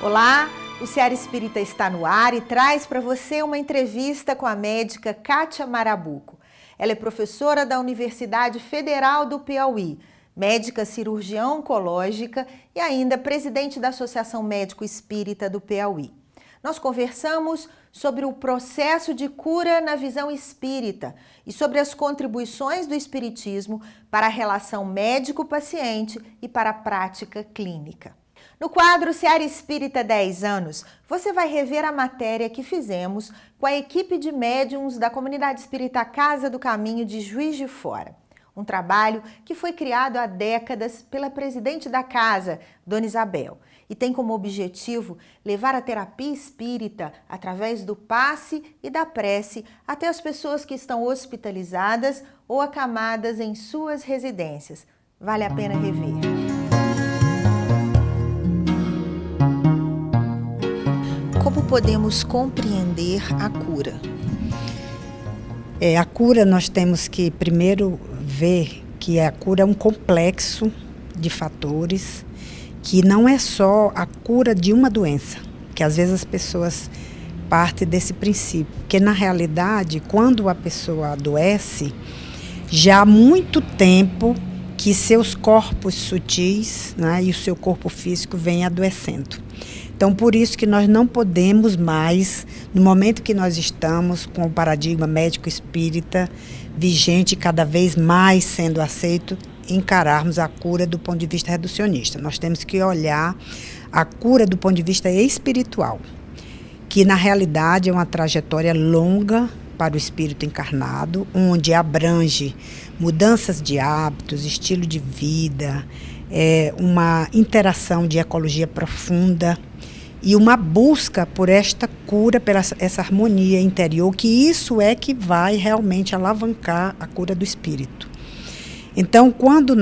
Olá, o Seara Espírita está no ar e traz para você uma entrevista com a médica Kátia Marabuco. Ela é professora da Universidade Federal do Piauí, médica cirurgiã oncológica e ainda presidente da Associação Médico Espírita do Piauí. Nós conversamos sobre o processo de cura na visão espírita e sobre as contribuições do espiritismo para a relação médico-paciente e para a prática clínica. No quadro Seara Espírita 10 anos, você vai rever a matéria que fizemos com a equipe de médiuns da Comunidade Espírita Casa do Caminho de Juiz de Fora. Um trabalho que foi criado há décadas pela presidente da casa, Dona Isabel, e tem como objetivo levar a terapia espírita através do passe e da prece até as pessoas que estão hospitalizadas ou acamadas em suas residências. Vale a pena rever. Como podemos compreender a cura? A cura nós temos que primeiro ver que a cura é um complexo de fatores, que não é só a cura de uma doença, que às vezes as pessoas partem desse princípio, porque na realidade, quando a pessoa adoece, já há muito tempo que seus corpos sutis, né, e o seu corpo físico vem adoecendo. Então, por isso que nós não podemos mais, no momento que nós estamos com o paradigma médico espírita vigente, cada vez mais sendo aceito, encararmos a cura do ponto de vista reducionista. Nós temos que olhar a cura do ponto de vista espiritual, que na realidade é uma trajetória longa para o espírito encarnado, onde abrange mudanças de hábitos, estilo de vida, uma interação de ecologia profunda e uma busca por esta cura, por essa harmonia interior, que isso é que vai realmente alavancar a cura do espírito. Então, quando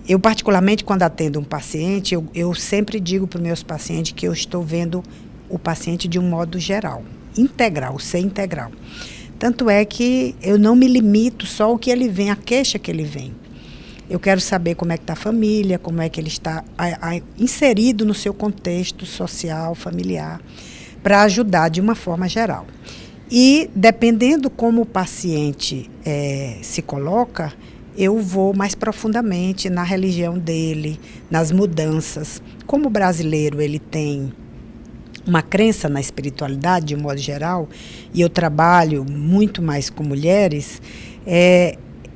eu particularmente quando atendo um paciente, eu sempre digo para os meus pacientes que eu estou vendo o paciente de um modo geral, integral, ser integral. Tanto é que eu não me limito só ao que ele vem, a queixa que ele vem. Eu quero saber como é que está a família, como é que ele está inserido no seu contexto social, familiar, para ajudar de uma forma geral. E, dependendo como o paciente se coloca, eu vou mais profundamente na religião dele, nas mudanças. Como o brasileiro ele tem uma crença na espiritualidade, de um modo geral, e eu trabalho muito mais com mulheres,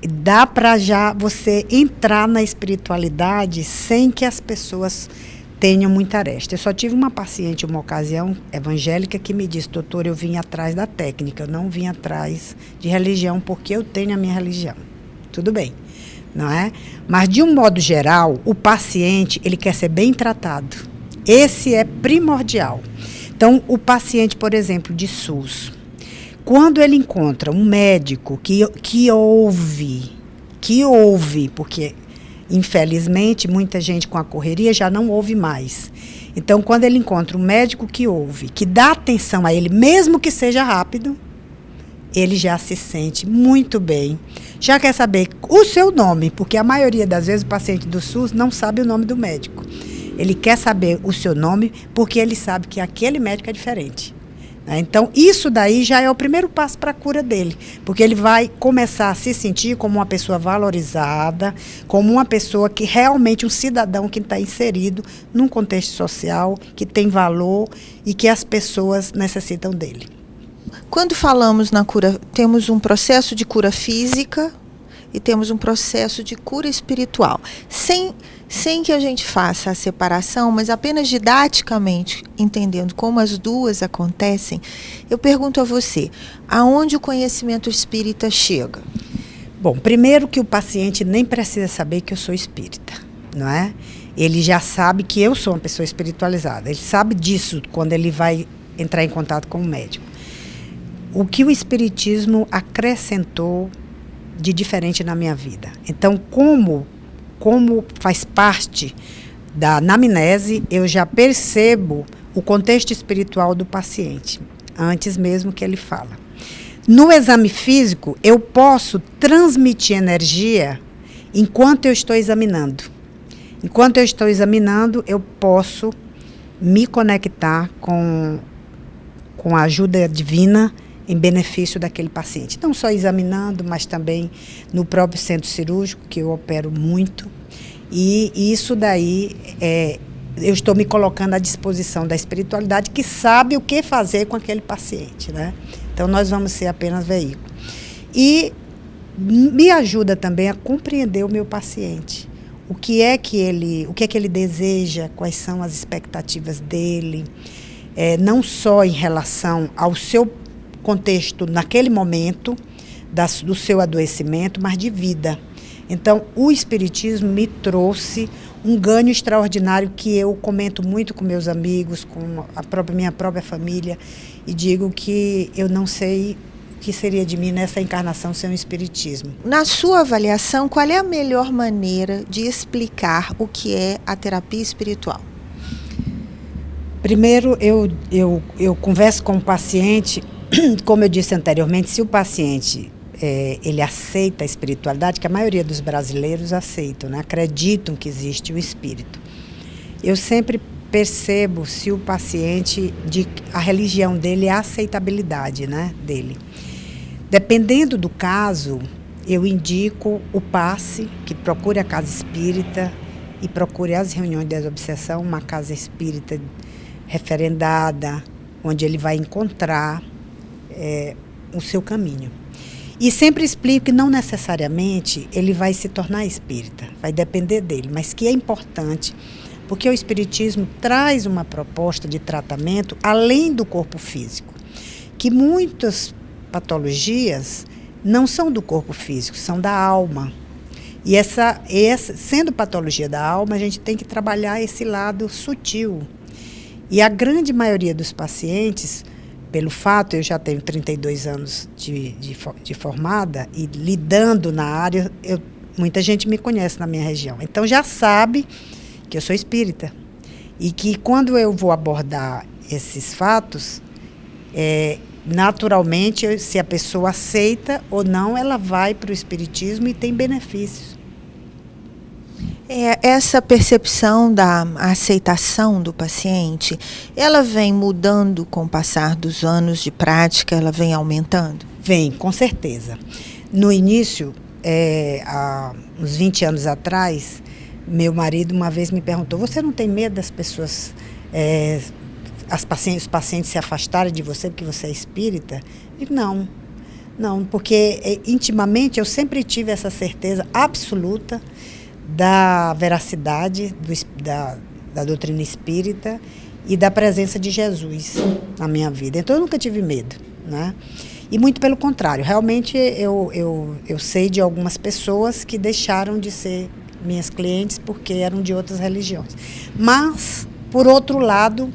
dá para já você entrar na espiritualidade sem que as pessoas tenham muita aresta. Eu só tive uma paciente, uma ocasião evangélica, que me disse: doutor, eu vim atrás da técnica, eu não vim atrás de religião, porque eu tenho a minha religião. Tudo bem, não é? Mas, de um modo geral, o paciente, ele quer ser bem tratado. Esse é primordial. Então, o paciente, por exemplo, de SUS, quando ele encontra um médico que ouve, porque infelizmente muita gente com a correria já não ouve mais. Então, quando ele encontra um médico que ouve, que dá atenção a ele, mesmo que seja rápido, ele já se sente muito bem. Já quer saber o seu nome, porque a maioria das vezes o paciente do SUS não sabe o nome do médico. Ele quer saber o seu nome porque ele sabe que aquele médico é diferente. Então, isso daí já é o primeiro passo para a cura dele, porque ele vai começar a se sentir como uma pessoa valorizada, como uma pessoa que realmente, um cidadão que está inserido num contexto social, que tem valor e que as pessoas necessitam dele. Quando falamos na cura, temos um processo de cura física e temos um processo de cura espiritual. Sem que a gente faça a separação, mas apenas didaticamente entendendo como as duas acontecem, eu pergunto a você, aonde o conhecimento espírita chega? Bom, primeiro que o paciente nem precisa saber que eu sou espírita, não é? Ele já sabe que eu sou uma pessoa espiritualizada, ele sabe disso quando ele vai entrar em contato com o médico. O que o espiritismo acrescentou de diferente na minha vida. Então, como faz parte da anamnese, eu já percebo o contexto espiritual do paciente, antes mesmo que ele fala. No exame físico, eu posso transmitir energia enquanto eu estou examinando. Enquanto eu estou examinando, eu posso me conectar com a ajuda divina em benefício daquele paciente. Não só examinando, mas também no próprio centro cirúrgico, que eu opero muito. E isso daí, eu estou me colocando à disposição da espiritualidade, que sabe o que fazer com aquele paciente, né? Então, nós vamos ser apenas veículo. E me ajuda também a compreender o meu paciente. O que é que ele deseja, quais são as expectativas dele, não só em relação ao seu contexto naquele momento, do seu adoecimento, mas de vida. Então, o Espiritismo me trouxe um ganho extraordinário que eu comento muito com meus amigos, com minha própria família, e digo que eu não sei o que seria de mim nessa encarnação sem o Espiritismo. Na sua avaliação, qual é a melhor maneira de explicar o que é a terapia espiritual? Primeiro, eu converso com o paciente, como eu disse anteriormente, se o paciente ele aceita a espiritualidade, que a maioria dos brasileiros aceitam, né? Acreditam que existe o espírito. Eu sempre percebo se o paciente, a religião dele é a aceitabilidade, né, dele. Dependendo do caso, eu indico o passe, que procure a casa espírita e procure as reuniões de desobsessão, uma casa espírita referendada, onde ele vai encontrar o seu caminho. E sempre explico que não necessariamente ele vai se tornar espírita, vai depender dele, mas que é importante, porque o espiritismo traz uma proposta de tratamento além do corpo físico, que muitas patologias não são do corpo físico, são da alma. E essa, sendo patologia da alma, a gente tem que trabalhar esse lado sutil. E a grande maioria dos pacientes, pelo fato, eu já tenho 32 anos de formada e lidando na área, muita gente me conhece na minha região. Então já sabe que eu sou espírita. E que quando eu vou abordar esses fatos, naturalmente, se a pessoa aceita ou não, ela vai para o espiritismo e tem benefícios. Essa percepção da aceitação do paciente, ela vem mudando com o passar dos anos de prática, ela vem aumentando? Vem, com certeza. No início, há uns 20 anos atrás, meu marido uma vez me perguntou, você não tem medo das pessoas, os pacientes se afastarem de você porque você é espírita? Eu digo, não, porque intimamente eu sempre tive essa certeza absoluta da veracidade da doutrina espírita e da presença de Jesus na minha vida. Então, eu nunca tive medo, né? E muito pelo contrário, realmente eu sei de algumas pessoas que deixaram de ser minhas clientes porque eram de outras religiões. Mas, por outro lado,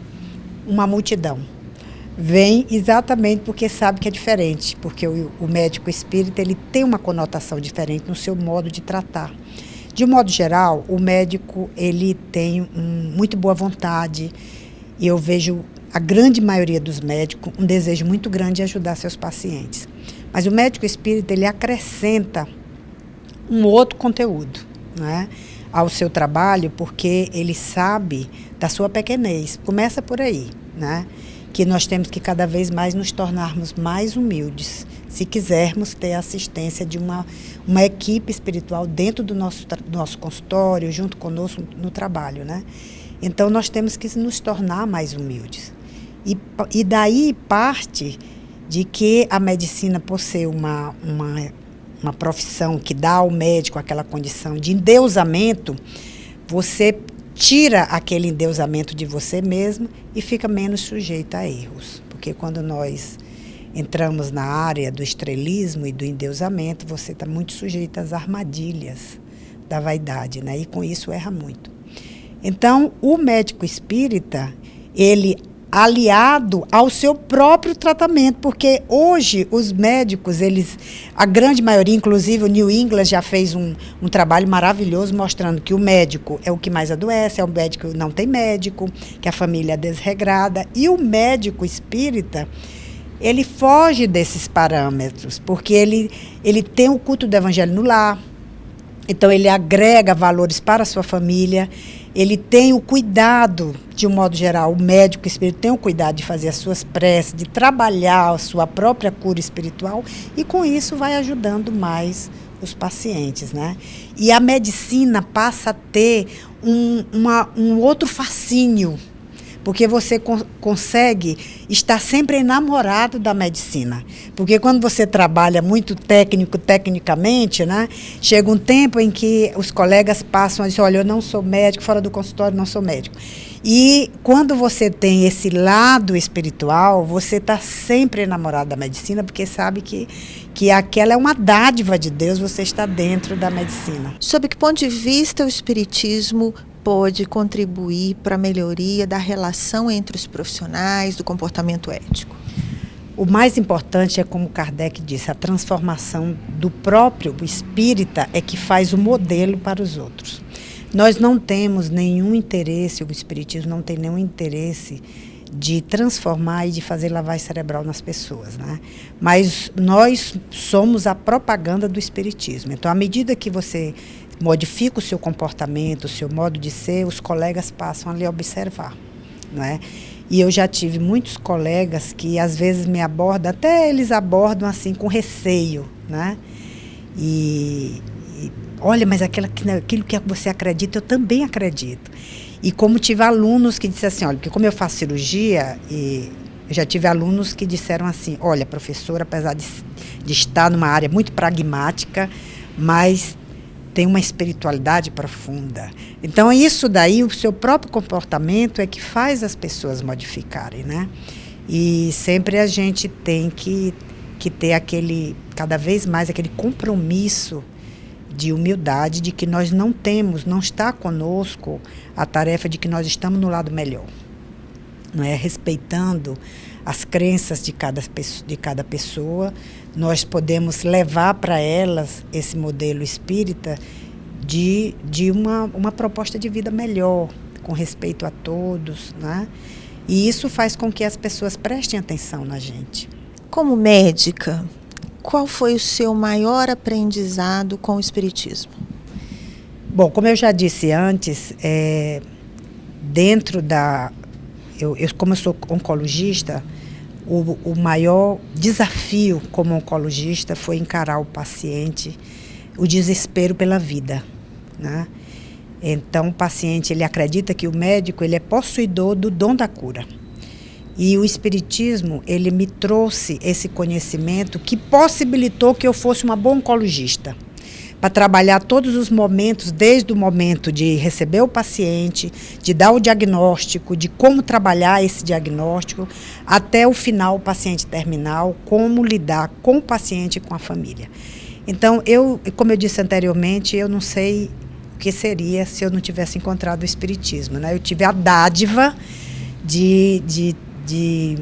uma multidão vem exatamente porque sabe que é diferente, porque o médico espírita ele tem uma conotação diferente no seu modo de tratar. De um modo geral, o médico ele tem muito boa vontade e eu vejo a grande maioria dos médicos um desejo muito grande de ajudar seus pacientes. Mas o médico espírita ele acrescenta um outro conteúdo, né, ao seu trabalho, porque ele sabe da sua pequenez. Começa por aí, né, que nós temos que cada vez mais nos tornarmos mais humildes, se quisermos ter a assistência de uma equipe espiritual dentro do nosso consultório, junto conosco no trabalho, né? Então, nós temos que nos tornar mais humildes. E daí parte de que a medicina, por ser uma profissão que dá ao médico aquela condição de endeusamento, você tira aquele endeusamento de você mesmo e fica menos sujeito a erros. Porque quando nós entramos na área do estrelismo e do endeusamento, você está muito sujeito às armadilhas da vaidade, né? E com isso erra muito. Então, o médico espírita, ele aliado ao seu próprio tratamento, porque hoje os médicos, a grande maioria, inclusive o New England já fez um trabalho maravilhoso mostrando que o médico é o que mais adoece, é o médico que não tem médico, que a família é desregrada, e o médico espírita, ele foge desses parâmetros, porque ele tem o culto do evangelho no lar, então ele agrega valores para a sua família, ele tem o cuidado, de um modo geral, o médico espírita tem o cuidado de fazer as suas preces, de trabalhar a sua própria cura espiritual, e com isso vai ajudando mais os pacientes, né? E a medicina passa a ter um outro fascínio, porque você consegue estar sempre enamorado da medicina. Porque quando você trabalha muito tecnicamente, né, chega um tempo em que os colegas passam a dizer, olha, eu não sou médico, fora do consultório não sou médico. E quando você tem esse lado espiritual, você está sempre enamorado da medicina, porque sabe que aquela é uma dádiva de Deus, você está dentro da medicina. Sob que ponto de vista o espiritismo pode contribuir para a melhoria da relação entre os profissionais, do comportamento ético? O mais importante é, como Kardec disse, a transformação do próprio espírita é que faz o modelo para os outros. Nós não temos nenhum interesse, o espiritismo não tem nenhum interesse de transformar e de fazer lavagem cerebral nas pessoas, né? Mas nós somos a propaganda do espiritismo. Então, à medida que você modifica o seu comportamento, o seu modo de ser, os colegas passam a lhe observar, não é? E eu já tive muitos colegas que às vezes me abordam, até eles abordam assim com receio, né? E olha, mas aquilo que você acredita, eu também acredito. E como tive alunos que disseram assim, olha, porque como eu faço cirurgia, e eu já tive alunos que disseram assim, olha, professora, apesar de estar numa área muito pragmática, mas tem uma espiritualidade profunda. Então, isso daí, o seu próprio comportamento é que faz as pessoas modificarem, né? E sempre a gente tem que ter cada vez mais aquele compromisso de humildade, de que nós não está conosco a tarefa de que nós estamos no lado melhor. Não é? Respeitando as crenças de cada pessoa, nós podemos levar para elas esse modelo espírita de uma proposta de vida melhor, com respeito a todos, né? E isso faz com que as pessoas prestem atenção na gente. Como médica, qual foi o seu maior aprendizado com o espiritismo? Bom, como eu já disse antes, como eu sou oncologista, o maior desafio como oncologista foi encarar o paciente, o desespero pela vida, né? Então, o paciente, ele acredita que o médico, ele é possuidor do dom da cura. E o espiritismo, ele me trouxe esse conhecimento que possibilitou que eu fosse uma boa oncologista, para trabalhar todos os momentos, desde o momento de receber o paciente, de dar o diagnóstico, de como trabalhar esse diagnóstico, até o final, o paciente terminal, como lidar com o paciente e com a família. Então, como eu disse anteriormente, eu não sei o que seria se eu não tivesse encontrado o espiritismo, né? Eu tive a dádiva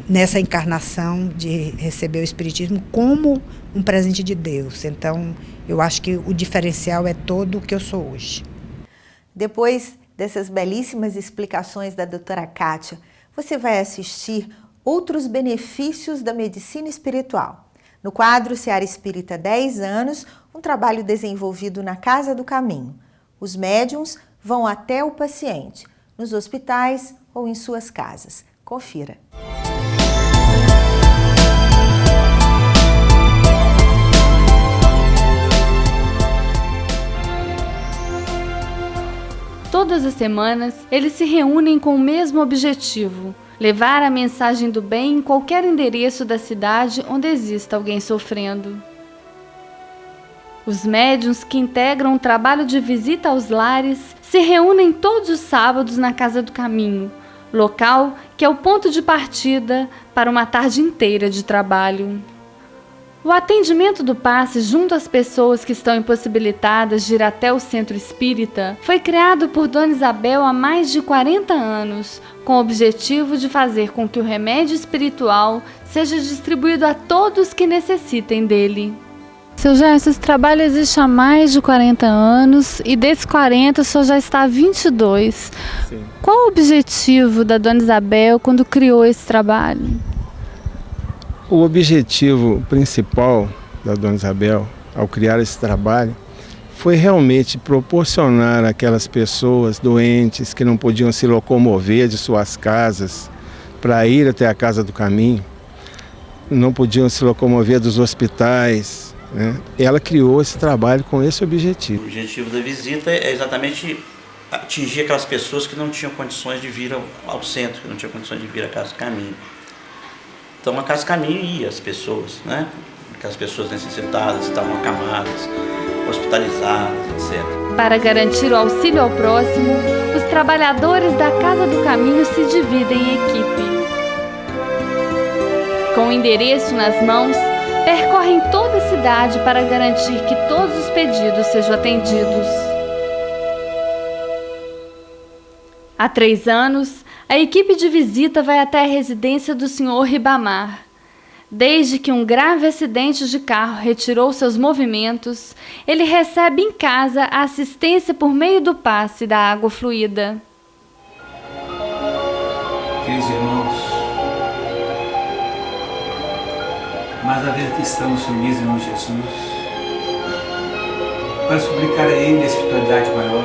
nessa encarnação, de receber o espiritismo como um presente de Deus. Então, eu acho que o diferencial é todo o que eu sou hoje. Depois dessas belíssimas explicações da doutora Kátia, você vai assistir outros benefícios da medicina espiritual. No quadro Seara Espírita 10 anos, um trabalho desenvolvido na Casa do Caminho. Os médiuns vão até o paciente, nos hospitais ou em suas casas. Confira. Todas as semanas, eles se reúnem com o mesmo objetivo: levar a mensagem do bem em qualquer endereço da cidade onde exista alguém sofrendo. Os médiuns que integram o trabalho de visita aos lares se reúnem todos os sábados na Casa do Caminho, local que é o ponto de partida para uma tarde inteira de trabalho. O atendimento do passe junto às pessoas que estão impossibilitadas de ir até o centro espírita foi criado por Dona Isabel há mais de 40 anos, com o objetivo de fazer com que o remédio espiritual seja distribuído a todos que necessitem dele. Seu Gerson, esse trabalho existe há mais de 40 anos e desses 40 o senhor já está há 22. Sim. Qual o objetivo da Dona Isabel quando criou esse trabalho? O objetivo principal da Dona Isabel, ao criar esse trabalho, foi realmente proporcionar àquelas pessoas doentes que não podiam se locomover de suas casas para ir até a Casa do Caminho, não podiam se locomover dos hospitais, né? Ela criou esse trabalho com esse objetivo. O objetivo da visita é exatamente atingir aquelas pessoas que não tinham condições de vir ao centro, que não tinham condições de vir à Casa do Caminho. Então a Casa do Caminho ia às pessoas, né? Aquelas pessoas necessitadas, estavam acamadas, hospitalizadas, etc. Para garantir o auxílio ao próximo, os trabalhadores da Casa do Caminho se dividem em equipe. Com o endereço nas mãos, percorrem toda a cidade para garantir que todos os pedidos sejam atendidos. Há 3 anos, a equipe de visita vai até a residência do Sr. Ribamar. Desde que um grave acidente de carro retirou seus movimentos, ele recebe em casa a assistência por meio do passe da água fluida. Queridos irmãos, mais uma vez aqui estamos reunidos em nome de Jesus para suplicar a Ele a espiritualidade maior,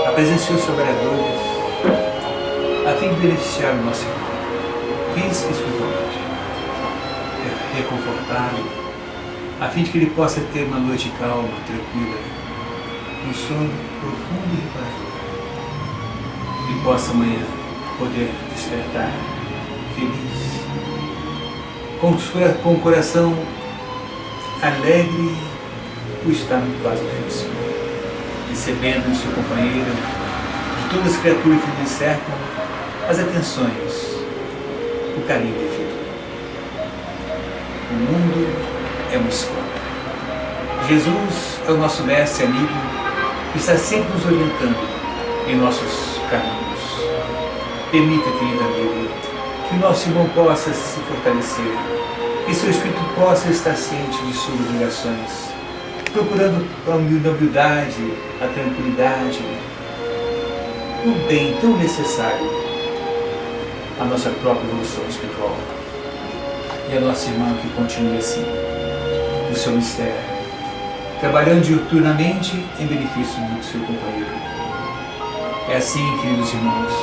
a presença dos trabalhadores, a fim de beneficiar o nosso irmão, física e espiritualmente, reconfortá-lo, a fim de que ele possa ter uma noite calma, tranquila, um sono profundo e reparador, e possa amanhã poder despertar feliz, com o coração alegre por estar no quase fim, recebendo do seu companheiro, de todas as criaturas que lhe cercam, as atenções, o carinho devido. O mundo é uma escola. Jesus é o nosso mestre e amigo que está sempre nos orientando em nossos caminhos. Permita, querido amigo, que o nosso irmão possa se fortalecer, que seu espírito possa estar ciente de suas obrigações, procurando a humildade, a tranquilidade, o bem tão necessário à nossa própria evolução espiritual. E a nossa irmã que continue assim, no seu mistério, trabalhando diuturnamente em benefício do seu companheiro. É assim, queridos irmãos,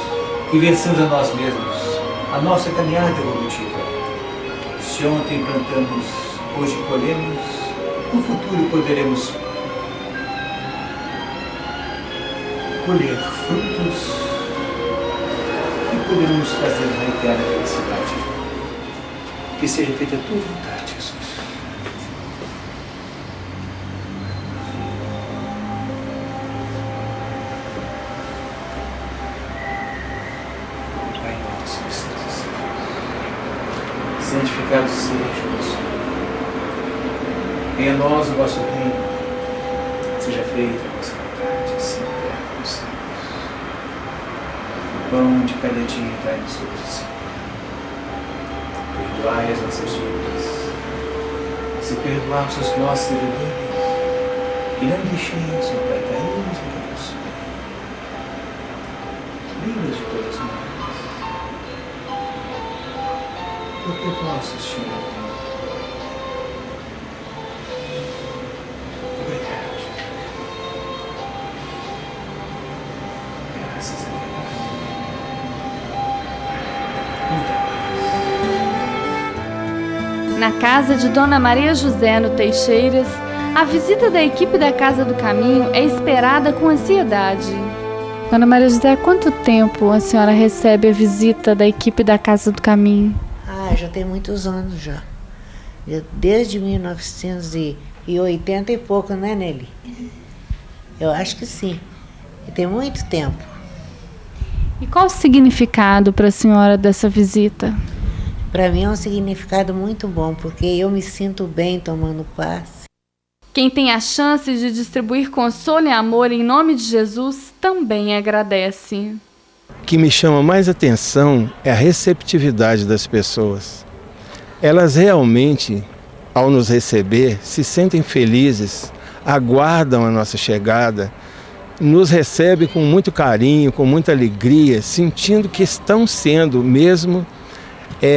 que vencemos a nós mesmos, a nossa caminhada evolutiva. Se ontem plantamos, hoje colhemos, no futuro poderemos colher frutos e poderemos fazer uma eterna felicidade. Que seja feita a tua vontade, Jesus. Pai nosso que estás no céu, santificado seja o vosso nome. Venha a nós o vosso reino, seja feita a vossa vontade, assim na terra como nos céus. O pão de cada dia dai-nos hoje, perdoai as nossas dívidas, se perdoarmos os nossos devedores, e não deixeis, ó Pai, cairmos em tentação. Livra-nos de todas as males, porque vós estivemos. Obrigado. Graças a Deus. Muita paz. Na casa de Dona Maria José, no Teixeiras, a visita da equipe da Casa do Caminho é esperada com ansiedade. Dona Maria José, há quanto tempo a senhora recebe a visita da equipe da Casa do Caminho? Já tem muitos anos já. Desde 1980 e pouco, né, Nelly? Eu acho que sim. Tem muito tempo. E qual o significado para a senhora dessa visita? Para mim é um significado muito bom, porque eu me sinto bem tomando passe. Quem tem a chance de distribuir consolo e amor em nome de Jesus também agradece. O que me chama mais atenção é a receptividade das pessoas. Elas realmente, ao nos receber, se sentem felizes, aguardam a nossa chegada, nos recebem com muito carinho, com muita alegria, sentindo que estão sendo mesmo,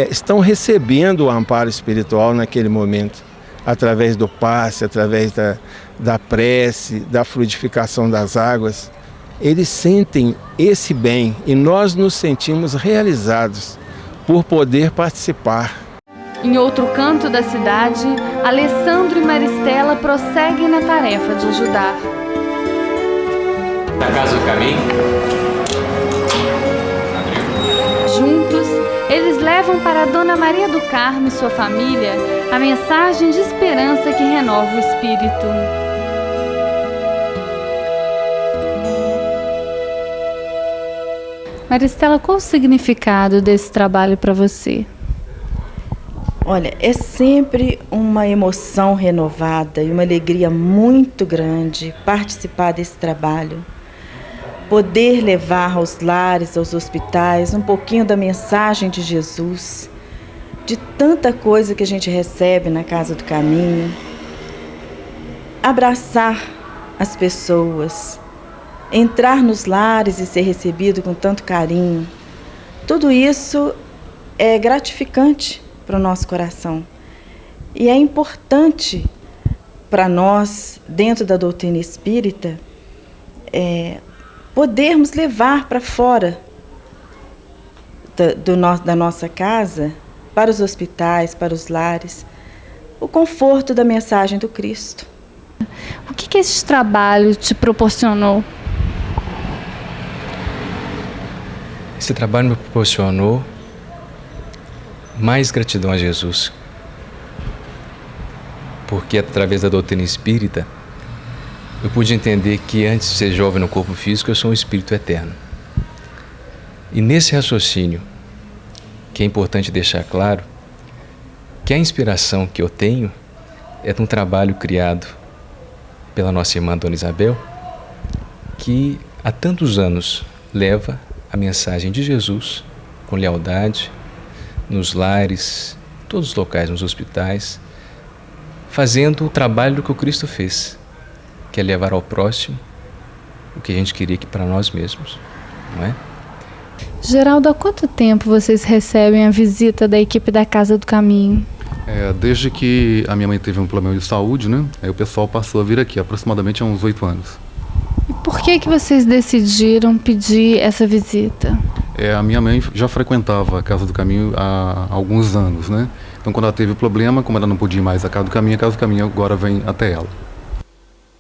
estão recebendo o amparo espiritual naquele momento. através do passe, através da prece, da fluidificação das águas, eles sentem esse bem e nós nos sentimos realizados por poder participar. Em outro canto da cidade, Alessandro e Maristela prosseguem na tarefa de ajudar. Da Casa do Caminho. Juntos, eles levam para a Dona Maria do Carmo e sua família a mensagem de esperança que renova o espírito. Maristela, qual o significado desse trabalho para você? Olha, é sempre uma emoção renovada e uma alegria muito grande participar desse trabalho. Poder levar aos lares, aos hospitais, um pouquinho da mensagem de Jesus, de tanta coisa que a gente recebe na Casa do Caminho. Abraçar as pessoas, entrar nos lares e ser recebido com tanto carinho. Tudo isso é gratificante para o nosso coração. E é importante para nós, dentro da doutrina espírita, podermos levar para fora da nossa casa, para os hospitais, para os lares, o conforto da mensagem do Cristo. O que esse trabalho te proporcionou? Esse trabalho me proporcionou mais gratidão a Jesus, porque através da doutrina espírita eu pude entender que antes de ser jovem no corpo físico eu sou um espírito eterno. E nesse raciocínio, que é importante deixar claro, que a inspiração que eu tenho é de um trabalho criado pela nossa irmã Dona Isabel, que há tantos anos leva a mensagem de Jesus com lealdade, nos lares, todos os locais, nos hospitais, fazendo o trabalho que o Cristo fez, que é levar ao próximo o que a gente queria que para nós mesmos, não é? Geraldo, há quanto tempo vocês recebem a visita da equipe da Casa do Caminho? Desde que a minha mãe teve um problema de saúde, né? Aí o pessoal passou a vir aqui, aproximadamente há uns 8 anos. E por que vocês decidiram pedir essa visita? A minha mãe já frequentava a Casa do Caminho há alguns anos, né? Então, quando ela teve problema, como ela não podia ir mais à Casa do Caminho, a Casa do Caminho agora vem até ela.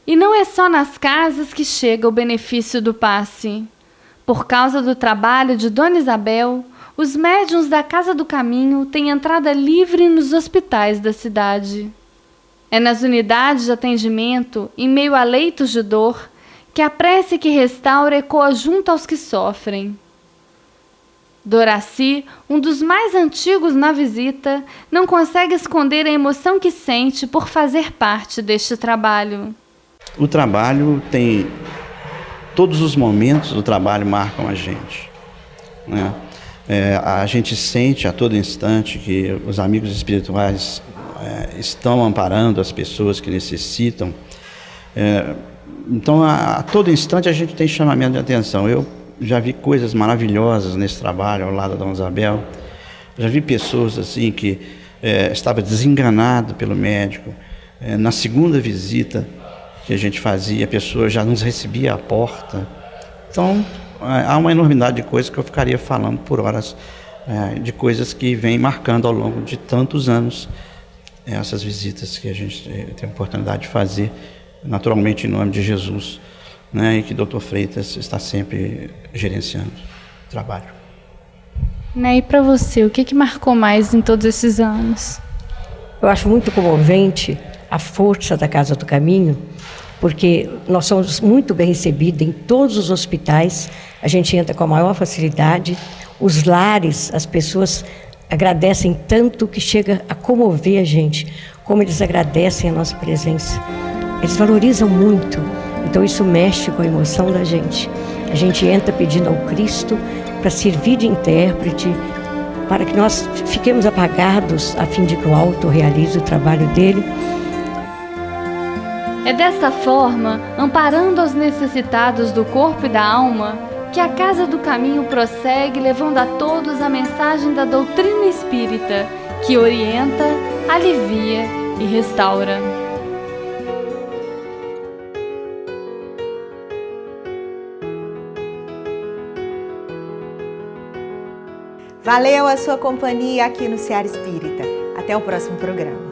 E não é só nas casas que chega o benefício do passe. Por causa do trabalho de Dona Isabel, os médiuns da Casa do Caminho têm entrada livre nos hospitais da cidade. É nas unidades de atendimento, em meio a leitos de dor, que a prece que restaura ecoa junto aos que sofrem. Doraci, um dos mais antigos na visita, não consegue esconder a emoção que sente por fazer parte deste trabalho. O trabalho tem... Todos os momentos do trabalho marcam a gente, né? A gente sente a todo instante que os amigos espirituais estão amparando as pessoas que necessitam. Então, a todo instante a gente tem chamamento de atenção. Eu já vi coisas maravilhosas nesse trabalho ao lado da Dona Isabel. Já vi pessoas assim que estavam desenganadas pelo médico. Na segunda visita que a gente fazia, a pessoa já nos recebia à porta. Então, há uma enormidade de coisas que eu ficaria falando por horas, de coisas que vêm marcando ao longo de tantos anos essas visitas que a gente tem a oportunidade de fazer, naturalmente em nome de Jesus, né, e que o Dr. Freitas está sempre gerenciando o trabalho. E para você, o que marcou mais em todos esses anos? Eu acho muito comovente a força da Casa do Caminho, porque nós somos muito bem recebidos em todos os hospitais, a gente entra com a maior facilidade, os lares, as pessoas agradecem tanto que chega a comover a gente, como eles agradecem a nossa presença. Eles valorizam muito, então isso mexe com a emoção da gente. A gente entra pedindo ao Cristo para servir de intérprete, para que nós fiquemos apagados, a fim de que o alto realize o trabalho dele. É desta forma, amparando os necessitados do corpo e da alma, que a Casa do Caminho prossegue levando a todos a mensagem da doutrina espírita, que orienta, alivia e restaura. Valeu a sua companhia aqui no Seara Espírita. Até o próximo programa.